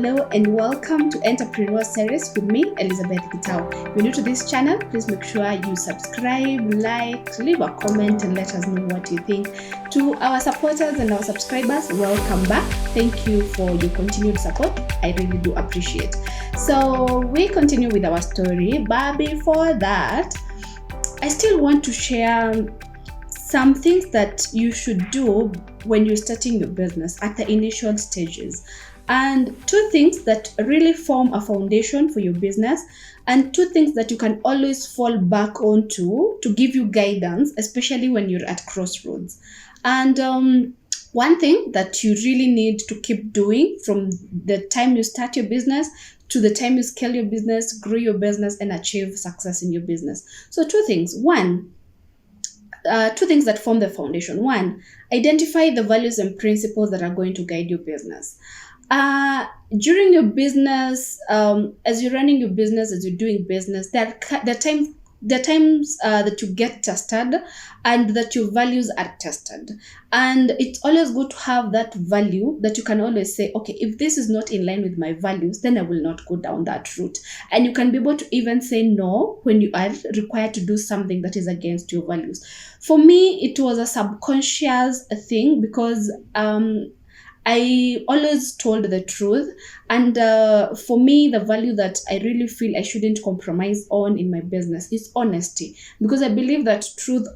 Hello and welcome to Entrepreneur Series with me, Elizabeth Gitao. If you're new to this channel, please make sure you subscribe, like, leave a comment and let us know what you think. To our supporters and our subscribers, welcome back. Thank you for your continued support. I really do appreciate. So we continue with our story, but before that, I still want to share some things that you should do when you're starting your business at the initial stages. And two things that really form a foundation for your business, and two things that you can always fall back onto to give you guidance, especially when you're at crossroads. And one thing that you really need to keep doing from the time you start your business to the time you scale your business, grow your business, and achieve success in your business. So two things. Two things that form the foundation. One, identify the values and principles that are going to guide your business. During your business, as you're running your business, as you're doing business, there are times that you get tested and that your values are tested. And it's always good to have that value that you can always say, okay, if this is not in line with my values, then I will not go down that route. And you can be able to even say no when you are required to do something that is against your values. For me, it was a subconscious thing because I always told the truth, and for me, the value that I really feel I shouldn't compromise on in my business is honesty, because I believe that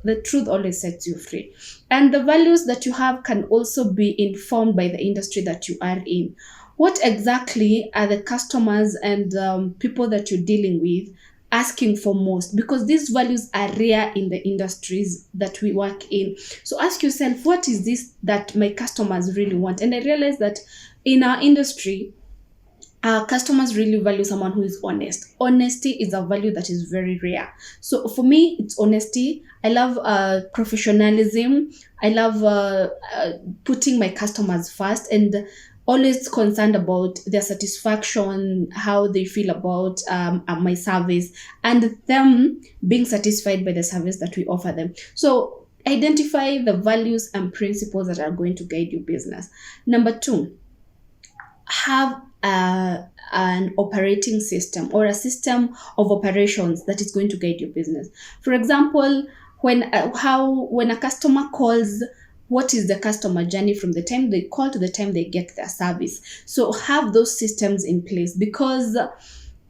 the truth always sets you free. And the values that you have can also be informed by the industry that you are in. What exactly are the customers and people that you're dealing with asking for most? Because these values are rare in the industries that we work in. So ask yourself, what is this that my customers really want? And I realized that in our industry, our customers really value someone who is honest. Honesty is a value that is very rare. So for me, it's honesty. I love professionalism. I love putting my customers first and always concerned about their satisfaction, how they feel about my service, and them being satisfied by the service that we offer them. So identify the values and principles that are going to guide your business. Number two, have an operating system or a system of operations that is going to guide your business. For example, when a customer calls, what is the customer journey from the time they call to the time they get their service? So have those systems in place, because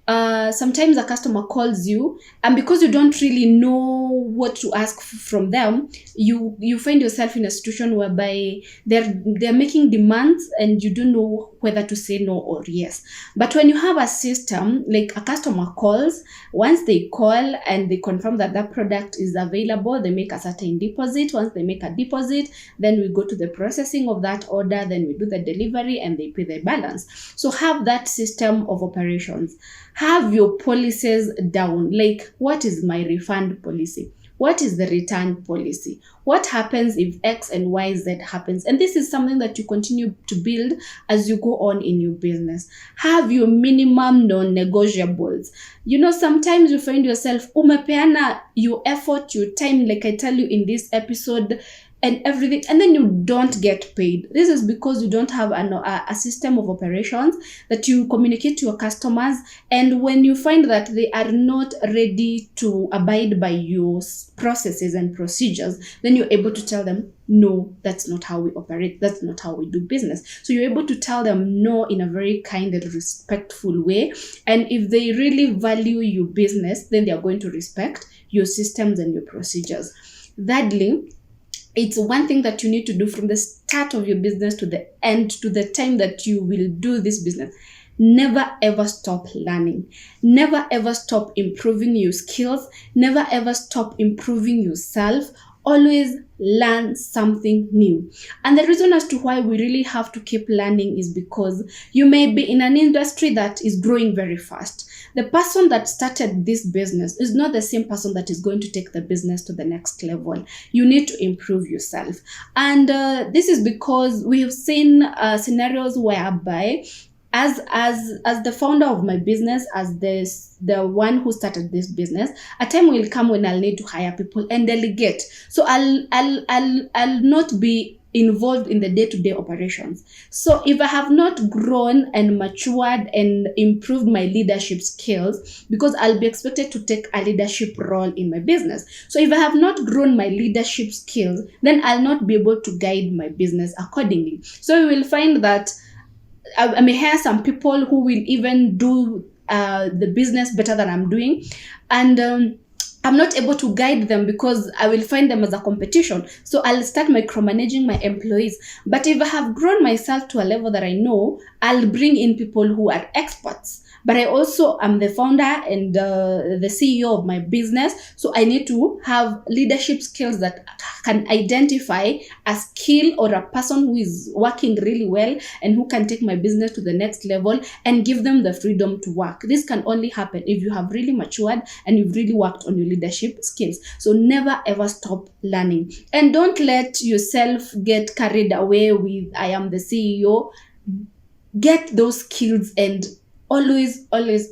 sometimes a customer calls you, and because you don't really know what to ask from them, you find yourself in a situation whereby they're making demands and you don't know whether to say no or yes. But when you have a system, like a customer calls, once they call and they confirm that that product is available, they make a certain deposit. Once they make a deposit, then we go to the processing of that order, then we do the delivery and they pay the balance. So have that system of operations. Have your policies down. Like, what is my refund policy? What is the return policy? What happens if X and Y, Z happens? And this is something that you continue to build as you go on in your business. Have your minimum non-negotiables. You know, sometimes you find yourself, umepeana your effort, your time, like I tell you in this episode, and everything, and then you don't get paid. This is because you don't have a system of operations that you communicate to your customers. And when you find that they are not ready to abide by your processes and procedures, then you're able to tell them, no, that's not how we operate. That's not how we do business. So you're able to tell them no in a very kind and respectful way. And if they really value your business, then they are going to respect your systems and your procedures. Thirdly, it's one thing that you need to do from the start of your business to the end, to the time that you will do this business. Never ever stop learning. Never ever stop improving your skills. Never ever stop improving yourself. Always learn something new. And the reason as to why we really have to keep learning is because you may be in an industry that is growing very fast. The person that started this business is not the same person that is going to take the business to the next level. You need to improve yourself. And this is because we have seen scenarios whereby as the founder of my business, as the one who started this business, a time will come when I'll need to hire people and delegate. So I'll not be involved in the day-to-day operations. So if I have not grown and matured and improved my leadership skills, because I'll be expected to take a leadership role in my business. So if I have not grown my leadership skills, then I'll not be able to guide my business accordingly. So you will find that I may hire some people who will even do the business better than I'm doing, and I'm not able to guide them because I will find them as a competition. So I'll start micromanaging my employees. But if I have grown myself to a level that I know, I'll bring in people who are experts. But I also am the founder and the CEO of my business. So I need to have leadership skills that can identify a skill or a person who is working really well and who can take my business to the next level and give them the freedom to work. This can only happen if you have really matured and you've really worked on your leadership skills. So never ever stop learning. And don't let yourself get carried away with I am the CEO. Get those skills and always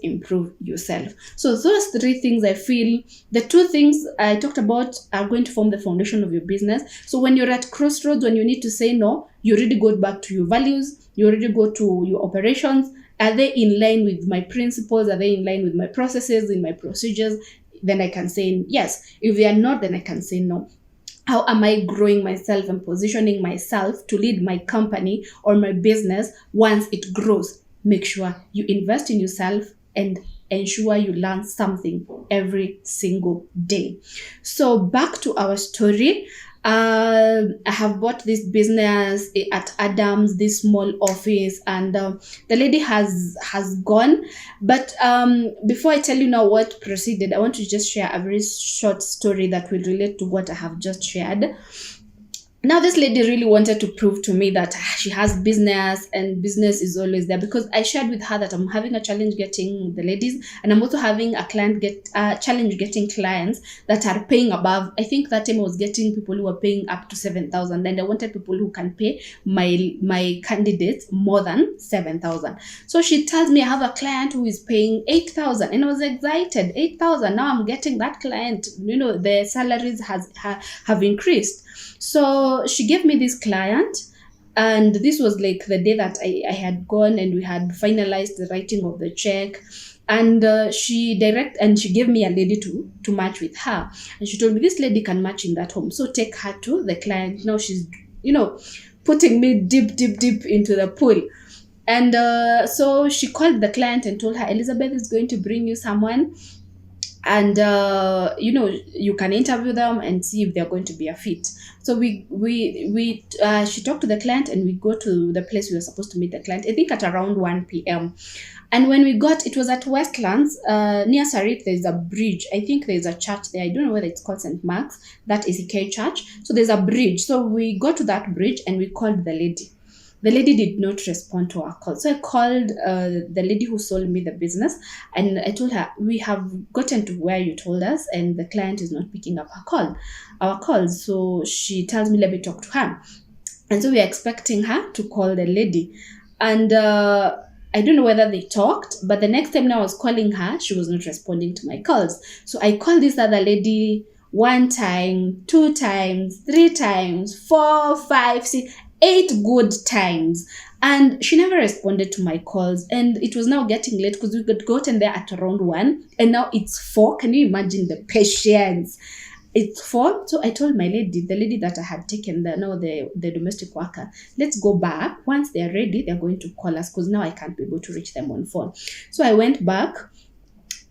improve yourself. So those three things, I feel the two things I talked about are going to form the foundation of your business. So when you're at crossroads, when you need to say no, you already go back to your values, you already go to your operations. Are they in line with my principles? Are they in line with my processes, in my procedures? Then I can say yes. If they are not, then I can say no. How am I growing myself and positioning myself to lead my company or my business once it grows? Make sure you invest in yourself and ensure you learn something every single day. So back to our story. I have bought this business at Adams, this small office, and the lady has gone. But before I tell you now what proceeded, I want to just share a very short story that will relate to what I have just shared. Now, this lady really wanted to prove to me that she has business and business is always there, because I shared with her that I'm having a challenge getting the ladies, and I'm also having a challenge getting clients that are paying above. I think that time I was getting people who are paying up to 7,000, and I wanted people who can pay my candidates more than 7,000. So she tells me I have a client who is paying 8,000, and I was excited. 8,000. Now I'm getting that client. The salaries have increased. So she gave me this client, and this was like the day that I had gone and we had finalized the writing of the check. And she gave me a lady to match with her. And she told me this lady can match in that home. So take her to the client. Now she's, putting me deep into the pool. And so she called the client and told her, Elizabeth is going to bring you someone. And you can interview them and see if they're going to be a fit. So she talked to the client, and we go to the place we were supposed to meet the client, I think at around 1 p.m. And when we got, it was at Westlands, near Sarit. There's a bridge. I think there's a church there. I don't know whether it's called St. Mark's, that is EK Church. So there's a bridge. So we got to that bridge and we called the lady. The lady did not respond to our call. So I called the lady who sold me the business, and I told her, we have gotten to where you told us, and the client is not picking up our calls. So she tells me, let me talk to her. And so we are expecting her to call the lady. And I don't know whether they talked, but the next time I was calling her, she was not responding to my calls. So I called this other lady 1 time, 2 times, 3 times, 4, 5, 6, 8 good times, and she never responded to my calls. And it was now getting late because we got gotten there at around 1, and now it's 4. Can you imagine the patience? It's 4. So I told the lady that I had taken the domestic worker, let's go back. Once they're ready, they're going to call us, because now I can't be able to reach them on phone. So I went back.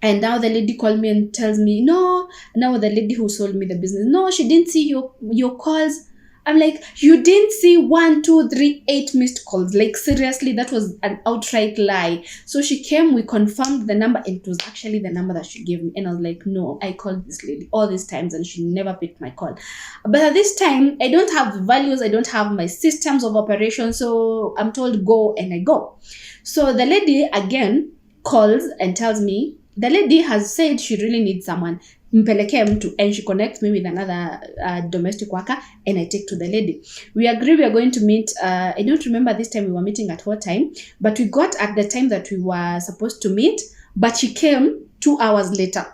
And now the lady called me and tells me, no, now the lady who sold me the business, no, she didn't see your calls. I'm like, you didn't see 1, 2, 3, 8 missed calls. Like, seriously, that was an outright lie. So she came, we confirmed the number, and it was actually the number that she gave me. And I was like, no, I called this lady all these times and she never picked my call. But at this time, I don't have the values, I don't have my systems of operation. So I'm told go, and I go. So the lady again calls and tells me, the lady has said she really needs someone. Mpeleke mtu, and she connects me with another domestic worker, and I take to the lady. We agree we are going to meet. I don't remember this time we were meeting at what time, but we got at the time that we were supposed to meet, but she came 2 hours later.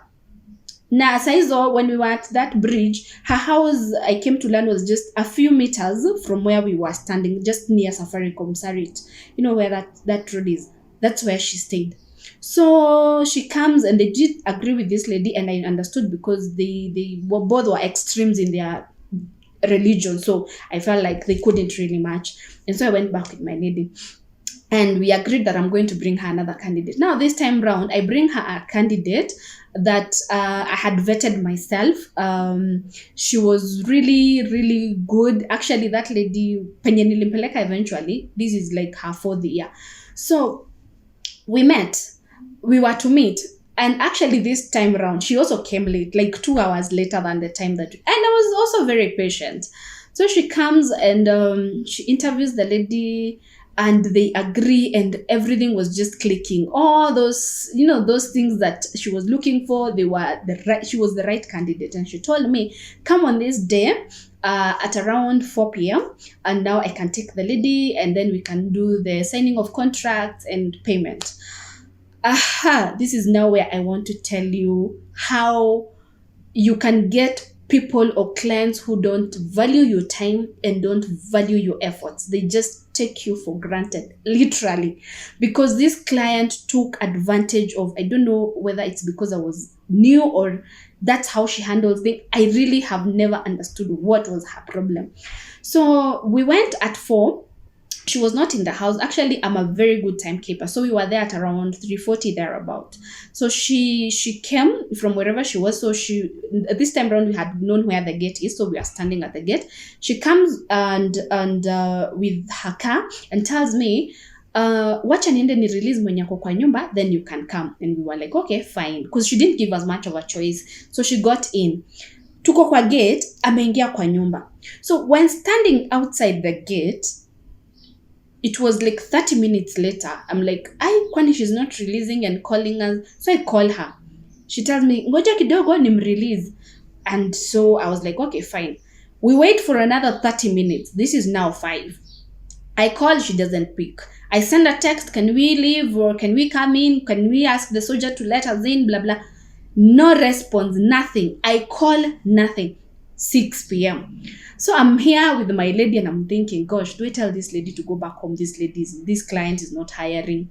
Na saizo, when we were at that bridge, her house, I came to learn, was just a few meters from where we were standing, just near Safaricom Sarit. You know where that road is? That's where she stayed. So she comes, and they did agree with this lady, and I understood because they were both were extremes in their religion. So I felt like they couldn't really match. And so I went back with my lady. And we agreed that I'm going to bring her another candidate. Now, this time round, I bring her a candidate that I had vetted myself. She was really, really good. Actually, that lady, penye nilimpeleka eventually, this is like her 4th year. So we met. We were to meet. And actually, this time around, she also came late, like 2 hours later than the time that. And I was also very patient. So she comes and she interviews the lady, and they agree, and everything was just clicking. All those, those things that she was looking for, she was the right candidate. And she told me, come on this day at around 4 p.m. and now I can take the lady, and then we can do the signing of contracts and payment. This is now where I want to tell you how you can get people or clients who don't value your time and don't value your efforts. They just take you for granted, literally, because this client took advantage of, I don't know whether it's because I was new or that's how she handles things. I really have never understood what was her problem. So we went at 4. She was not in the house. Actually, I'm a very good timekeeper. So we were there at around 3:40 thereabout. So she came from wherever she was. So this time around, we had known where the gate is. So we are standing at the gate. She comes and with her car and tells me, wacha niende ni release mwenye ako kwa nyumba, then you can come. And we were like, okay, fine. Because she didn't give us much of a choice. So she got in. Tuko kwa gate, ameingia kwa nyumba. So when standing outside the gate, it was like 30 minutes later. I'm like, kwani she's not releasing and calling us. So I call her. She tells me, ngoja kidogo nimrelease. And so I was like, okay, fine. We wait for another 30 minutes. This is now 5. I call, she doesn't pick. I send a text, can we leave or can we come in? Can we ask the soldier to let us in? Blah, blah. No response, nothing. I call, nothing. 6 p.m. So I'm here with my lady and I'm thinking, gosh, do I tell this lady to go back home? This client is not hiring.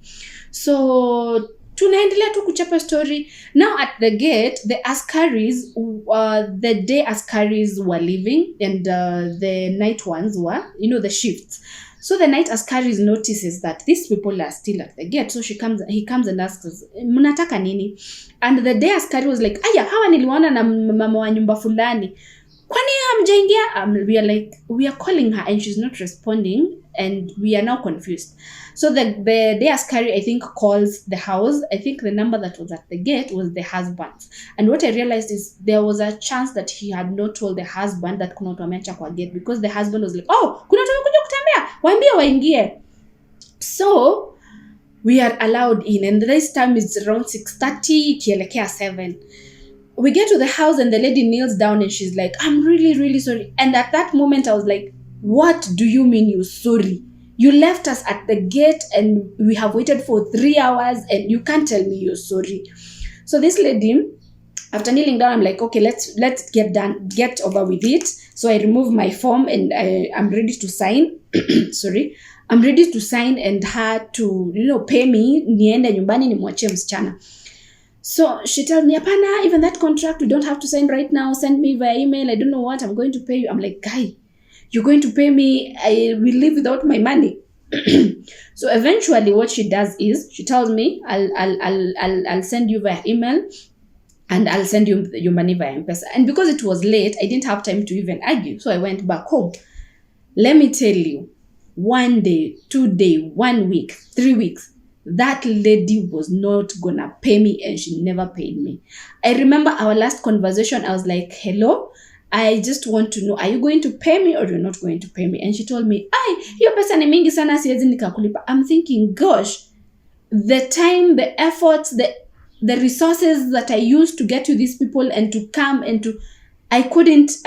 So tunaendelea tu kuchapa story. Now at the gate, the askaris, the day askaris were leaving and the night ones were, the shifts. So the night askaris notices that these people are still at the gate. So he comes and asks us, mnataka nini? And the day askari was like, aya, hawa niliwana na mama wa nyumba fulani. Kwani hamjaingia? We are like, we are calling her and she's not responding and we are now confused. So the day askari, I think, calls the house. I think the number that was at the gate was the husband's. And what I realized is there was a chance that he had not told the husband that kuna watu wameacha kwa gate, because the husband was like, oh, kuna watu wamekuja kutembea, waambie waingie. So we are allowed in, and this time is around 6:30 kielekea 7. We get to the house and the lady kneels down and she's like, I'm really, really sorry. And at that moment I was like, what do you mean you're sorry? You left us at the gate and we have waited for 3 hours and you can't tell me you're sorry. So this lady, after kneeling down, I'm like, okay, let's get over with it. So I remove my form and I'm ready to sign. Sorry. I'm ready to sign and her to, pay me, niende nyumbani nimwachie msichana. So she tells me, apana, even that contract, we don't have to sign right now. Send me via email. I don't know what I'm going to pay you. I'm like, guy, you're going to pay me. I will leave without my money. So eventually what she does is she tells me, I'll send you via email and I'll send you your money via M-Pesa. And because it was late, I didn't have time to even argue. So I went back home. Let me tell you, 1 day, 2 days, 1 week, 3 weeks, that lady was not gonna pay me and she never paid me. I remember our last conversation, I was like, hello, I just want to know, are you going to pay me or you're not going to pay me? And she told me, hiyo pesa ni mingi sana siwezi nikakulipa. I'm thinking, gosh, the time, the efforts, the resources that I used to get to these people and to come and to, I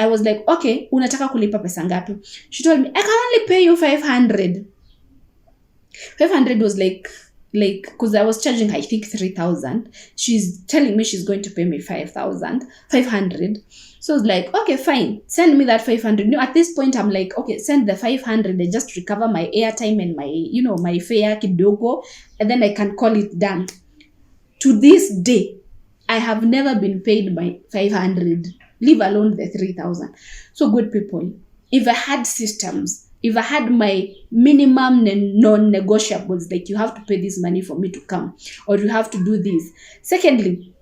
was like, okay, unataka kulipa pesa ngapi? She told me, I can only pay you 500. 500 was like like, because I was charging her, I think 3,000. She's telling me she's going to pay me 500. So I was like, okay, fine, send me that 500. At this point, I'm like, okay, send the 500 and just recover my airtime and my, my fare kidogo, and then I can call it done. To this day, I have never been paid my 500, leave alone the 3,000. So good people, if I had systems, if I had my minimum non-negotiables, like you have to pay this money for me to come, or you have to do this. Secondly,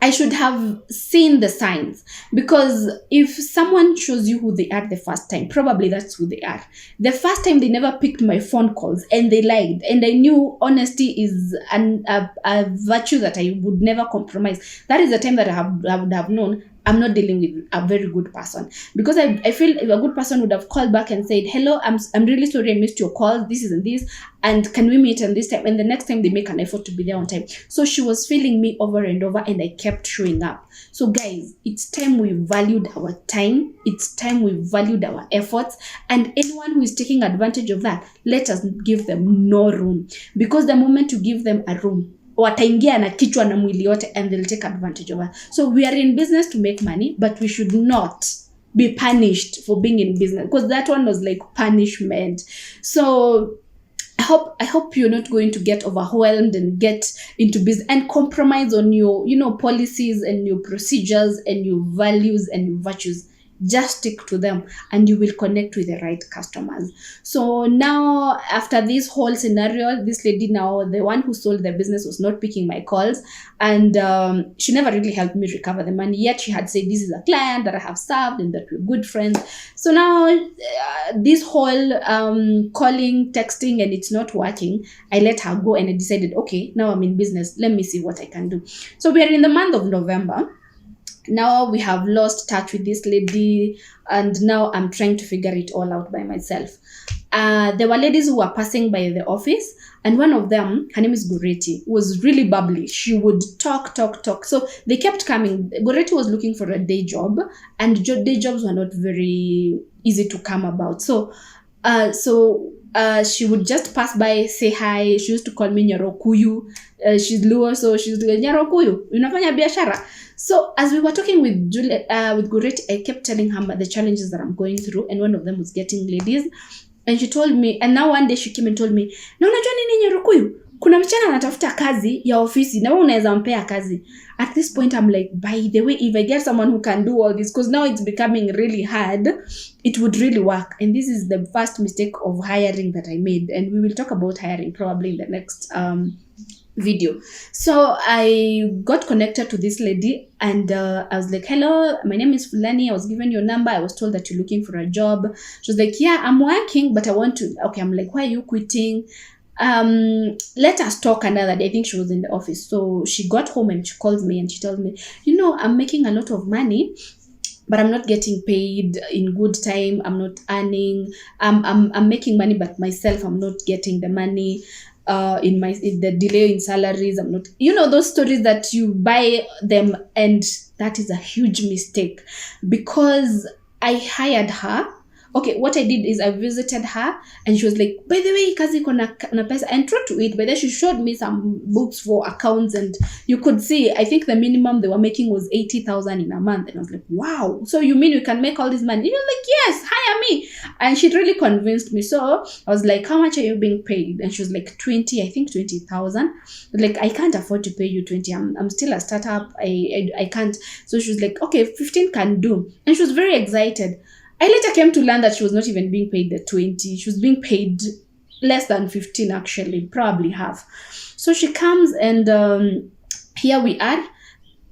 I should have seen the signs, because if someone shows you who they are the first time, probably that's who they are. The first time they never picked my phone calls and they lied, and I knew honesty is a virtue that I would never compromise. That is the time that I would have known I'm not dealing with a very good person, because I feel if a good person would have called back and said, hello, I'm really sorry I missed your call, this is and this, and can we meet on this time? And the next time they make an effort to be there on time. So she was feeling me over and over, and I kept showing up. So guys, it's time we valued our time. It's time we valued our efforts. And anyone who is taking advantage of that, let us give them no room, because the moment you give them a room, wataingia na kichwa na mwili yote, and they'll take advantage of us. So we are in business to make money, but we should not be punished for being in business, because that one was like punishment. So I hope you're not going to get overwhelmed and get into business and compromise on your, policies and your procedures and your values and your virtues. Just stick to them and you will connect with the right customers. So now, after this whole scenario, this lady, now the one who sold the business, was not picking my calls, and she never really helped me recover the money. Yet she had said, this is a client that I have served and that we're good friends. So now this whole calling, texting, and it's not working, I let her go, and I decided, okay, now I'm in business, let me see what I can do. So we are in the month of November. Now we have lost touch with this lady, and now I'm trying to figure it all out by myself. There were ladies who were passing by the office, and one of them, her name is Goretti, was really bubbly. She would talk. So they kept coming. Goretti was looking for a day job, and day jobs were not very easy to come about. So she would just pass by, say hi. She used to call me Nyarokuyu. She's Luo, so she's like, Nyarokuyu, unafanya biashara. So as we were talking with Goretti, I kept telling her the challenges that I'm going through, and one of them was getting ladies. And she told me, and now one day she came and told me, na unajua nini Nyarokuyu? Kuna msichana anatafuta kazi ya ofisi, na wewe unaweza mpea kazi. At this point, I'm like, by the way, if I get someone who can do all this, because now it's becoming really hard, it would really work. And this is the first mistake of hiring that I made. And we will talk about hiring probably in the next video. So I got connected to this lady, and I was like, hello, my name is Fulani. I was given your number. I was told that you're looking for a job. She was like, yeah, I'm working, but I want to. Okay, I'm like, why are you quitting? Let us talk another day. I think she was in the office. So she got home and she called me and she told me, I'm making a lot of money, but I'm not getting paid in good time. I'm not earning. I'm making money, but myself, I'm not getting the money. In the delay in salaries, I'm not, those stories that you buy them, and that is a huge mistake, because I hired her. Okay, what I did is I visited her, and she was like, by the way, kazi kona pesa, and true to it, but then she showed me some books for accounts, and you could see, I think the minimum they were making was 80,000 in a month. And I was like, wow, so you mean you can make all this money? And she was like, yes, hire me. And she really convinced me. So I was like, how much are you being paid? And she was like, 20,000. Like, I can't afford to pay you 20. I'm still a startup. I can't. So she was like, okay, 15 can do. And she was very excited. I later came to learn that she was not even being paid the 20. She was being paid less than 15, actually, probably half. So she comes, and here we are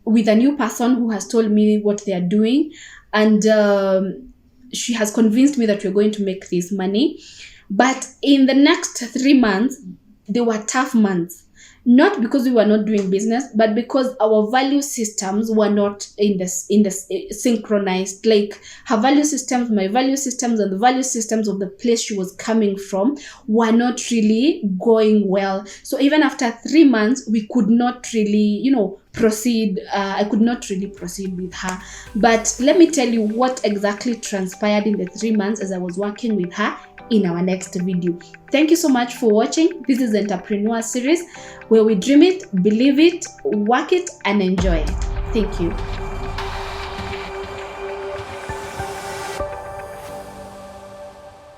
with a new person who has told me what they are doing. And she has convinced me that we're going to make this money. But in the next 3 months, they were tough months. Not because we were not doing business, but because our value systems were not in this synchronized. Like, her value systems, my value systems, and the value systems of the place she was coming from were not really going well. So even after 3 months, we could not really, proceed. I could not really proceed with her. But let me tell you what exactly transpired in the 3 months as I was working with her. in our next video. Thank you so much for watching. This is the Entrepreneur Series, where we dream it, believe it, work it, and enjoy it. Thank you.